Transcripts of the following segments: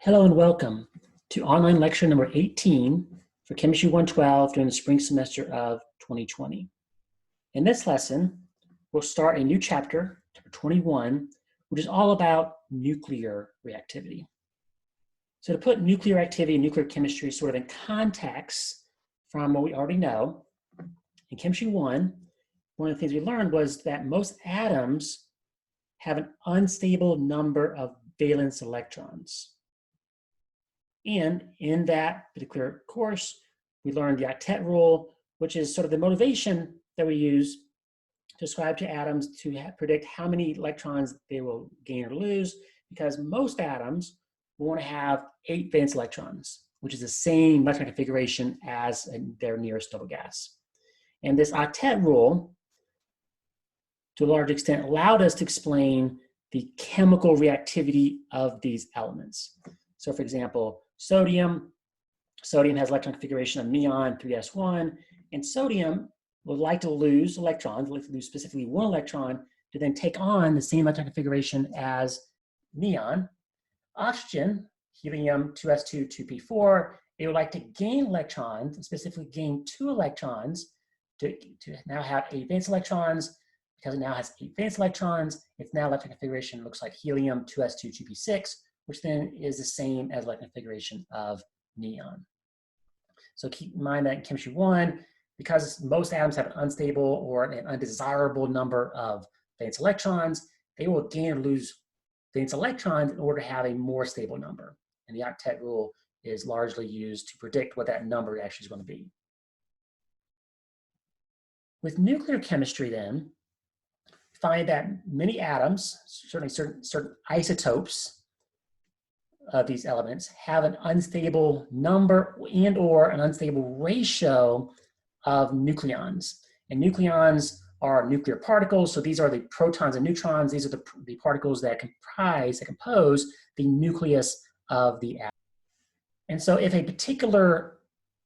Hello and welcome to online lecture number 18 for Chemistry 112 during the spring semester of 2020. In this lesson, we'll start a new chapter, chapter 21, which is all about nuclear reactivity. So to put nuclear activity and nuclear chemistry sort of in context from what we already know, in Chemistry 1, one of the things we learned was that most atoms have an unstable number of valence electrons. And in that particular course, we learned the octet rule, which is sort of the motivation that we use to ascribe to atoms to predict how many electrons they will gain or lose, because most atoms will want to have 8 valence electrons, which is the same electron configuration as their nearest noble gas. And this octet rule, to a large extent, allowed us to explain the chemical reactivity of these elements. So for example, sodium has electron configuration of neon 3s1, and sodium would like to lose electrons, would like to lose specifically 1 electron to then take on the same electron configuration as neon. Oxygen, helium 2s2, 2p4, it would like to gain electrons, and specifically gain 2 electrons to now have 8 valence electrons. Because it now has 8 valence electrons, its now electron configuration looks like helium 2s2, 2p6, which then is the same as electron configuration of neon. So keep in mind that in Chemistry 1, because most atoms have an unstable or an undesirable number of valence electrons, they will gain or lose valence electrons in order to have a more stable number. And the octet rule is largely used to predict what that number actually is going to be. With nuclear chemistry then, we find that many atoms, certainly certain isotopes of these elements, have an unstable number and or an unstable ratio of nucleons. And nucleons are nuclear particles, so these are the protons and neutrons. These are the particles that compose the nucleus of the atom. And so if a particular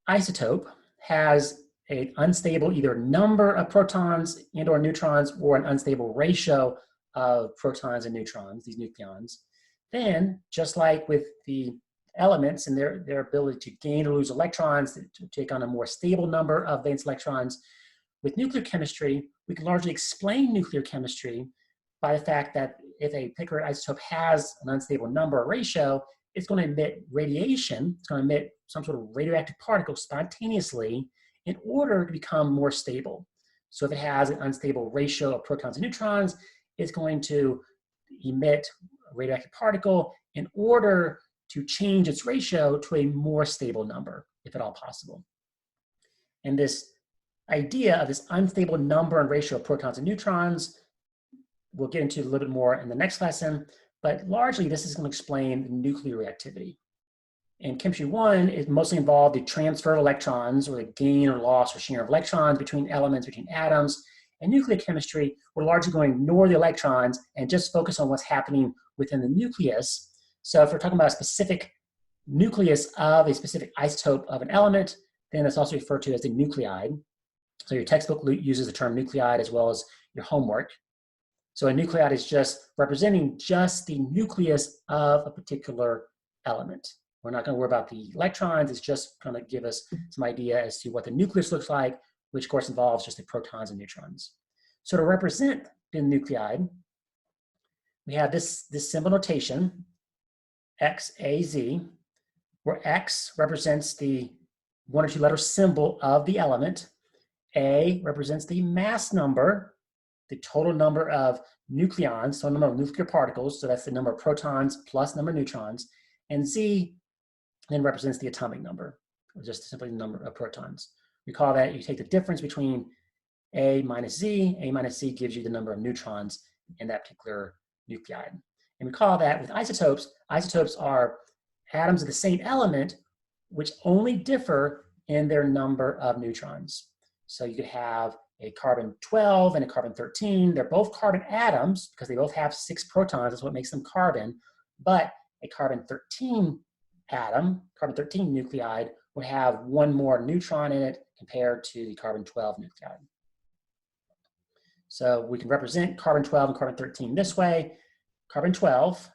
isotope has an unstable either number of protons and or neutrons or an unstable ratio of protons and neutrons, these nucleons, then just like with the elements and their ability to gain or lose electrons, to take on a more stable number of valence electrons, with nuclear chemistry, we can largely explain nuclear chemistry by the fact that if a particular isotope has an unstable number or ratio, it's going to emit radiation, it's going to emit some sort of radioactive particle spontaneously in order to become more stable. So if it has an unstable ratio of protons and neutrons, it's going to emit a radioactive particle in order to change its ratio to a more stable number, if at all possible. And this idea of this unstable number and ratio of protons and neutrons, we'll get into a little bit more in the next lesson, but largely this is going to explain nuclear reactivity. In Chemistry 1, it mostly involved the transfer of electrons, or the gain or loss or sharing of electrons between elements, between atoms. In nuclear chemistry, we're largely going to ignore the electrons and just focus on what's happening within the nucleus. So if we're talking about a specific nucleus of a specific isotope of an element, then it's also referred to as the nuclide. So your textbook uses the term nuclide as well as your homework. So a nuclide is just representing just the nucleus of a particular element. We're not going to worry about the electrons. It's just going to give us some idea as to what the nucleus looks like, which of course involves just the protons and neutrons. So to represent the nuclide, we have this symbol notation, XAZ, where X represents the 1 or 2 letter symbol of the element. A represents the mass number, the total number of nucleons, so number of nuclear particles, so that's the number of protons plus number of neutrons. And Z then represents the atomic number, or just simply the number of protons. Recall that you take the difference between A minus Z. A minus Z gives you the number of neutrons in that particular nuclide. And recall that with isotopes, isotopes are atoms of the same element, which only differ in their number of neutrons. So you could have a carbon 12 and a carbon 13. They're both carbon atoms because they both have 6 protons. That's what makes them carbon. But a carbon 13 atom, carbon 13 nuclide, would have 1 more neutron in it compared to the carbon 12 nuclide. So we can represent carbon 12 and carbon 13 this way. Carbon 12,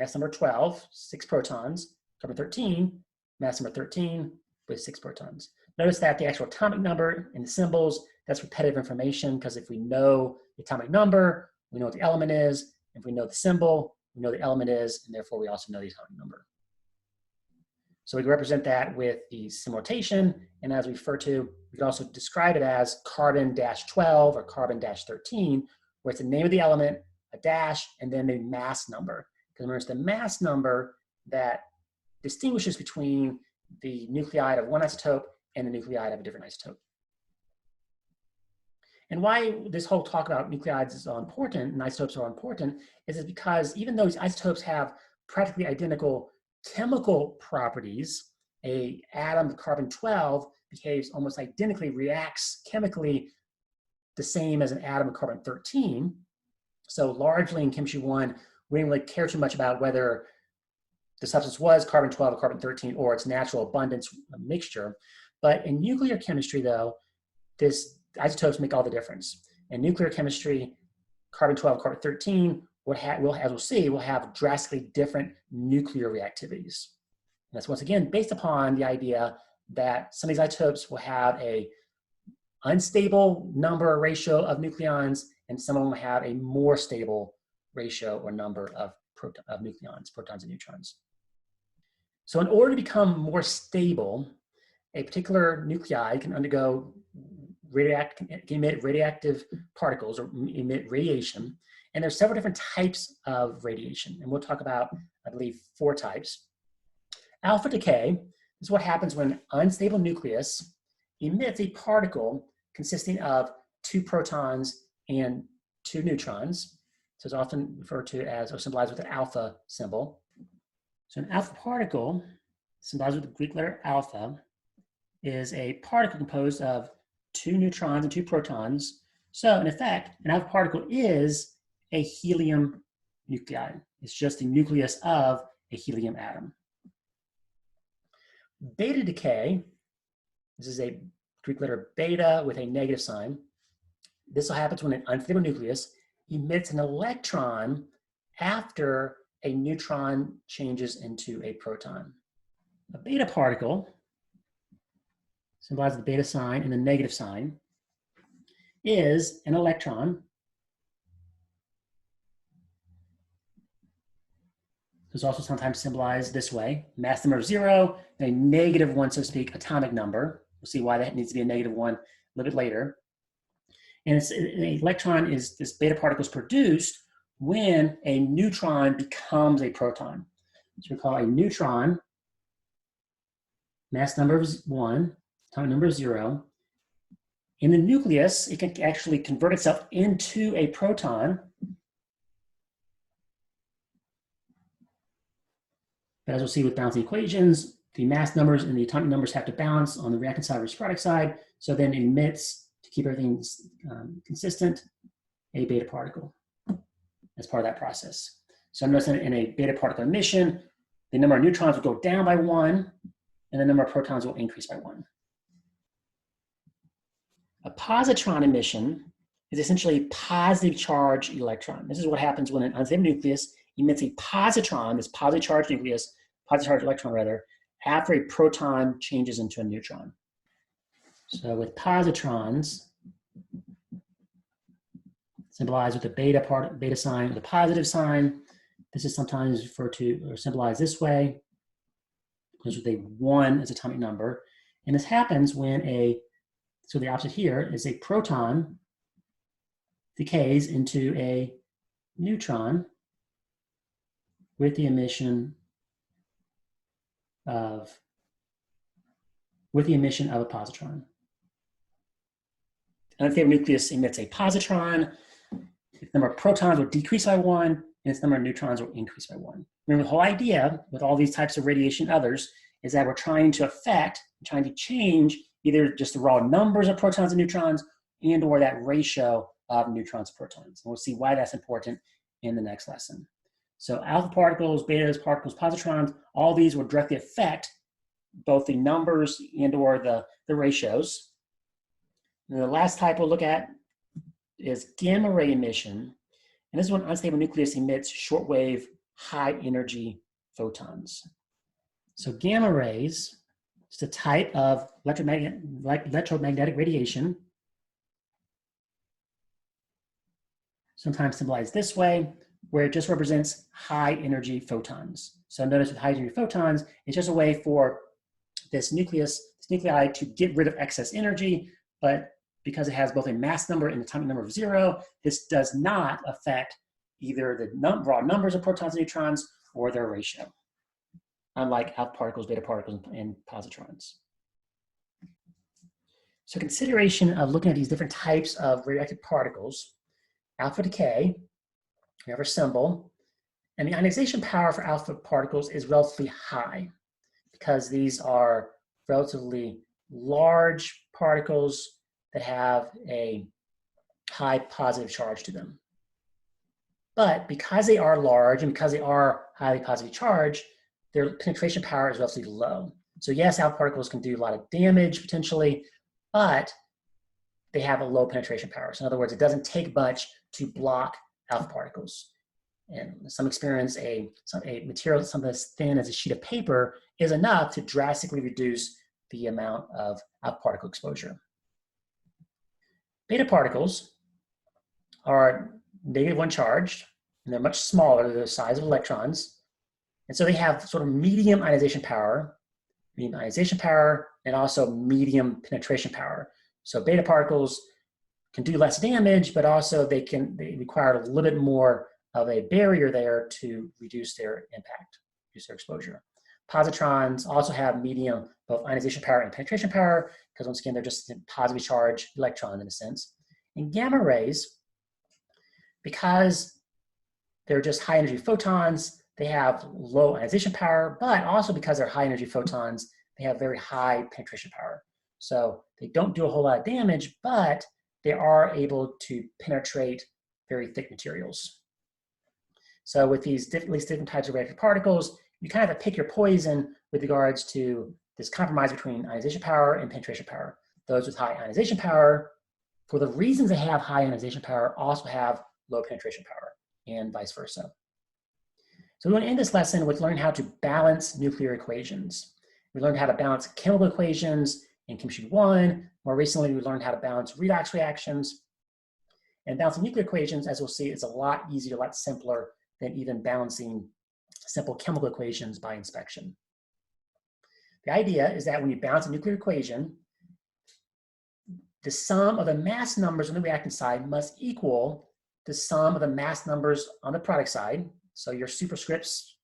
mass number 12, 6 protons. Carbon 13, mass number 13 with 6 protons. Notice that the actual atomic number and the symbols, that's repetitive information, because if we know the atomic number, we know what the element is. If we know the symbol, we know the element is, and therefore we also know the atomic number. So we can represent that with the symbol notation, and as we refer to, we can also describe it as carbon-12 or carbon-13, where it's the name of the element, a dash, and then the mass number. Because remember, it's the mass number that distinguishes between the nuclide of one isotope and the nuclide of a different isotope. And why this whole talk about nuclides is so important and isotopes are important is because even though these isotopes have practically identical chemical properties, an atom of carbon-12 behaves almost identically, reacts chemically the same as an atom of carbon-13. So largely in Chemistry 1, we didn't really care too much about whether the substance was carbon-12 or carbon-13 or its natural abundance mixture. But in nuclear chemistry, though, isotopes make all the difference. In nuclear chemistry, carbon-12, carbon-13 as we'll see, will have drastically different nuclear reactivities. And that's once again based upon the idea that some of these isotopes will have a unstable number or ratio of nucleons, and some of them have a more stable ratio or number of nucleons, protons and neutrons. So in order to become more stable, a particular nuclide can undergo emit radioactive particles or emit radiation. And there's several different types of radiation. And we'll talk about, I believe, 4 types. Alpha decay is what happens when an unstable nucleus emits a particle consisting of 2 protons and 2 neutrons. So it's often referred to as or symbolized with an alpha symbol. So an alpha particle, symbolized with the Greek letter alpha, is a particle composed of 2 neutrons and 2 protons. So in effect, an alpha particle is a helium nuclide. It's just the nucleus of a helium atom. Beta decay, this is a Greek letter beta with a negative sign. This will happen when an unstable nucleus emits an electron after a neutron changes into a proton. A beta particle, symbolized with the beta sign and the negative sign, is an electron. It's also sometimes symbolized this way: mass number 0, and a -1, so to speak, atomic number. We'll see why that needs to be a -1 a little bit later. And an electron is, this beta particle is produced when a neutron becomes a proton. So we call a neutron, mass number is 1, atomic number is 0. In the nucleus, it can actually convert itself into a proton. But as we'll see with balancing equations, the mass numbers and the atomic numbers have to balance on the reactant side versus product side. So then it emits, to keep everything consistent, a beta particle as part of that process. So notice in a beta particle emission, the number of neutrons will go down by 1, and the number of protons will increase by 1. A positron emission is essentially a positive charge electron. This is what happens when an unstable nucleus emits a positron, this positively charged nucleus, positive charged electron rather, after a proton changes into a neutron. So with positrons, symbolized with a beta sign with a positive sign, this is sometimes referred to or symbolized this way, because with a 1 as atomic number. And this happens when so the opposite here is a proton decays into a neutron with the emission of a positron. An unstable nucleus emits a positron. The number of protons will decrease by 1, and its number of neutrons will increase by 1. Remember, the whole idea with all these types of radiation and others is that we're trying to change either just the raw numbers of protons and neutrons and or that ratio of neutrons to protons. And we'll see why that's important in the next lesson. So alpha particles, beta particles, positrons, all these will directly affect both the numbers and or the ratios. And the last type we'll look at is gamma ray emission. And this is when an unstable nucleus emits shortwave high energy photons. So gamma rays is a type of electromagnetic radiation, sometimes symbolized this way, where it just represents high energy photons. So notice with high energy photons, it's just a way for this nuclei to get rid of excess energy, but because it has both a mass number and an atomic number of 0, this does not affect either the raw numbers of protons and neutrons or their ratio, unlike alpha particles, beta particles, and positrons. So consideration of looking at these different types of radioactive particles, alpha decay, we have our symbol, and the ionization power for alpha particles is relatively high because these are relatively large particles that have a high positive charge to them. But because they are large and because they are highly positively charged, their penetration power is relatively low. So yes, alpha particles can do a lot of damage potentially, but they have a low penetration power. So in other words, it doesn't take much to block alpha particles. And in some experience, a material something as thin as a sheet of paper is enough to drastically reduce the amount of alpha particle exposure. Beta particles are -1 charged, and they're much smaller. They're the size of electrons. And so they have sort of medium ionization power, and also medium penetration power. So beta particles can do less damage, but also they require a little bit more of a barrier there to reduce their impact, reduce their exposure. Positrons also have medium both ionization power and penetration power, because once again, they're just a positively charged electron in a sense. And gamma rays, because they're just high energy photons, they have low ionization power, but also because they're high energy photons, they have very high penetration power. So they don't do a whole lot of damage, but they are able to penetrate very thick materials. So with these different types of radioactive particles, you kind of have to pick your poison with regards to this compromise between ionization power and penetration power. Those with high ionization power, for the reasons they have high ionization power, also have low penetration power, and vice versa. So we want to end this lesson with learning how to balance nuclear equations. We learned how to balance chemical equations in Chemistry 1. More recently, we learned how to balance redox reactions. And balancing nuclear equations, as we'll see, is a lot easier, a lot simpler than even balancing simple chemical equations by inspection. The idea is that when you balance a nuclear equation, the sum of the mass numbers on the reactant side must equal the sum of the mass numbers on the product side. So your superscripts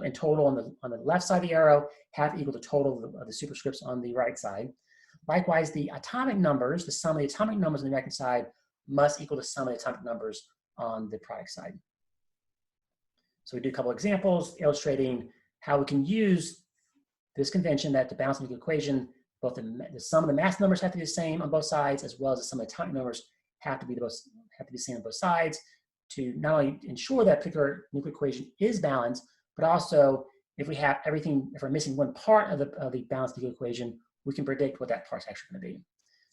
in total on the left side of the arrow have to equal the total of the superscripts on the right side. Likewise, the atomic numbers, the sum of the atomic numbers on the reactant side must equal the sum of the atomic numbers on the product side. So we do a couple examples illustrating how we can use this convention that to balance the nuclear equation, both the sum of the mass numbers have to be the same on both sides, as well as the sum of the atomic numbers have to be the same on both sides, to not only ensure that particular nuclear equation is balanced, but also if we're missing one part of the balanced nuclear equation, we can predict what that part's actually going to be.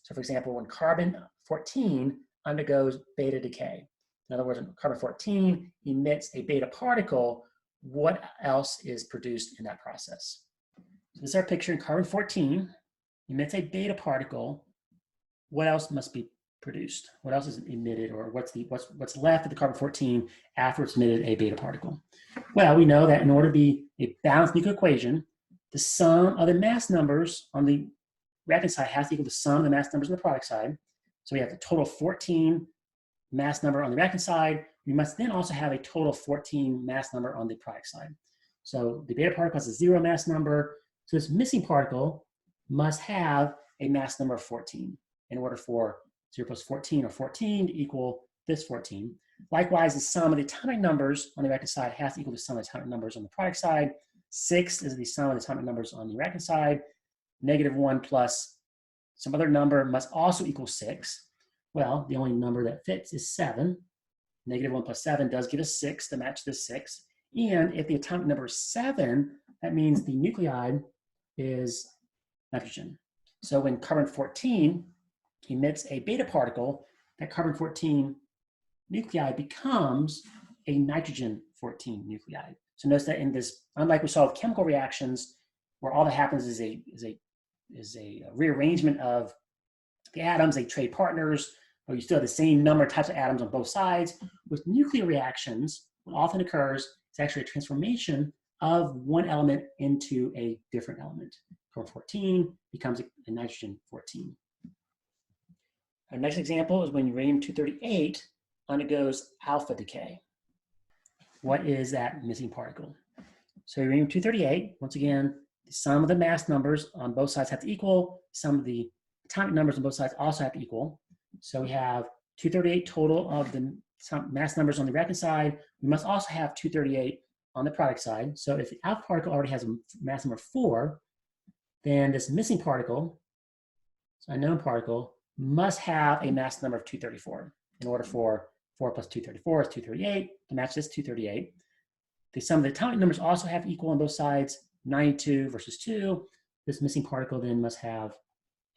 So for example, when carbon-14 undergoes beta decay, in other words, when carbon-14 emits a beta particle, what else is produced in that process? So this is our picture. In carbon-14 emits a beta particle. What else must be produced? What else is emitted, or what's left of the carbon-14 after it's emitted a beta particle? Well, we know that in order to be a balanced nuclear equation, the sum of the mass numbers on the reactant side has to equal the sum of the mass numbers on the product side. So we have a total of 14 mass number on the reactant side. We must then also have a total of 14 mass number on the product side. So the beta particle has a 0 mass number. So this missing particle must have a mass number of 14 in order for 0 plus 14 or 14 to equal this 14. Likewise, the sum of the atomic numbers on the reactant side has to equal the sum of the atomic numbers on the product side. 6 is the sum of the atomic numbers on the reactant side. -1 plus some other number must also equal 6. Well, the only number that fits is 7. -1 plus 7 does give us 6 to match this 6. And if the atomic number is 7, that means the nuclide is nitrogen. So when carbon-14 emits a beta particle, that carbon-14 nuclide becomes a nitrogen 14 nuclei. So notice that in this, unlike we saw with chemical reactions, where all that happens is a rearrangement of the atoms, they trade partners, or you still have the same number of types of atoms on both sides. With nuclear reactions, what often occurs is actually a transformation of one element into a different element. Carbon 14 becomes a nitrogen 14. Our next example is when uranium-238 undergoes alpha decay. What is that missing particle? So uranium-238, once again, the sum of the mass numbers on both sides have to equal. Some of the atomic numbers on both sides also have to equal. So we have 238 total of the mass numbers on the reactant side. We must also have 238 on the product side. So if the alpha particle already has a mass number 4, then this missing particle, this unknown particle, must have a mass number of 234 in order for 4 plus 234 is 238 to match this 238. The sum of the atomic numbers also have to equal on both sides, 92 versus 2. This missing particle then must have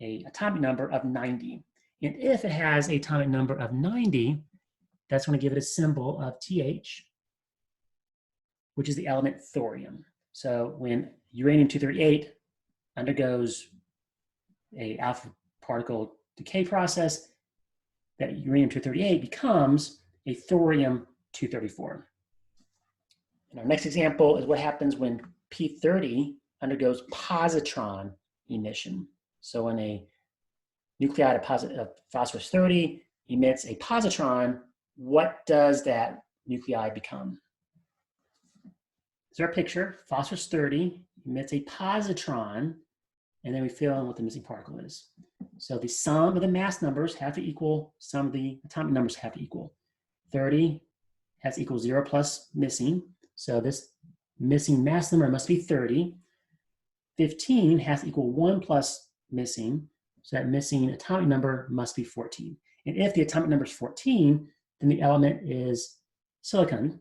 an atomic number of 90. And if it has an atomic number of 90, that's going to give it a symbol of TH, which is the element thorium. So when uranium-238 undergoes a alpha particle decay process, that uranium-238 becomes a thorium-234. And our next example is what happens when P30 undergoes positron emission. So when a nuclide of phosphorus 30 emits a positron, what does that nuclide become? Here's our picture. Phosphorus 30 emits a positron, and then we fill in what the missing particle is. So the sum of the mass numbers have to equal, some of the atomic numbers have to equal. 30 has to equal 0 plus missing. So this missing mass number must be 30. 15 has to equal 1 plus missing. So that missing atomic number must be 14. And if the atomic number is 14, then the element is silicon.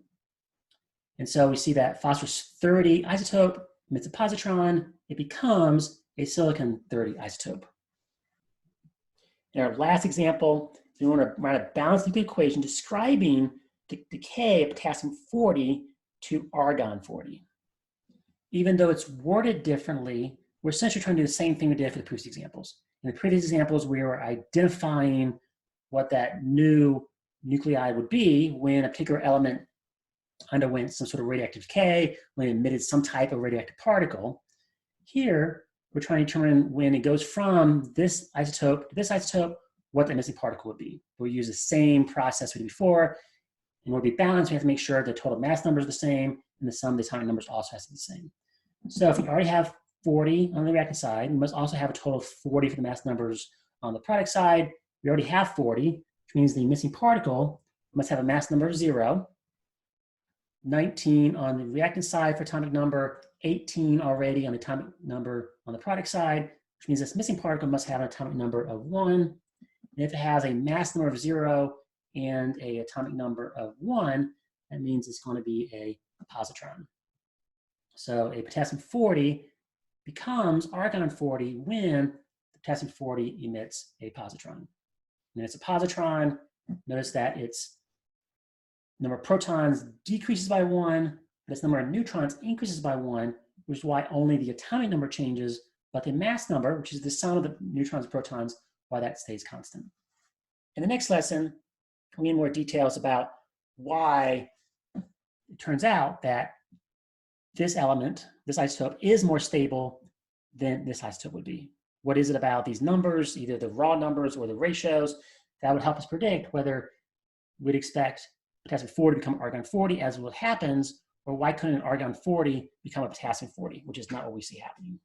And so we see that phosphorus 30 isotope emits a positron. It becomes a silicon 30 isotope. In our last example, we want to write a balanced nuclear equation describing the decay of potassium 40 to argon 40. Even though it's worded differently, we're essentially trying to do the same thing we did for the previous examples. In the previous examples, we were identifying what that new nuclide would be when a particular element underwent some sort of radioactive decay, when it emitted some type of radioactive particle. Here, we're trying to determine when it goes from this isotope to this isotope, what the missing particle would be. We'll use the same process we did before. In order to be balanced, we have to make sure the total mass number is the same, and the sum of the atomic numbers also has to be the same. So if we already have 40 on the reactant side, we must also have a total of 40 for the mass numbers on the product side. We already have 40, which means the missing particle must have a mass number of 0, 19 on the reactant side for atomic number, 18 already on the atomic number on the product side, which means this missing particle must have an atomic number of 1. And if it has a mass number of 0 and an atomic number of 1, that means it's going to be a positron. So a potassium 40 becomes argon 40 when the potassium 40 emits a positron. And it's a positron. Notice that its number of protons decreases by 1, but its number of neutrons increases by 1, which is why only the atomic number changes, but the mass number, which is the sum of the neutrons and protons, why that stays constant. In the next lesson, we'll get more details about why it turns out that this element, this isotope, is more stable than this isotope would be. What is it about these numbers, either the raw numbers or the ratios, that would help us predict whether we'd expect potassium 40 to become argon 40 as what happens, or why couldn't an argon 40 become a potassium 40, which is not what we see happening.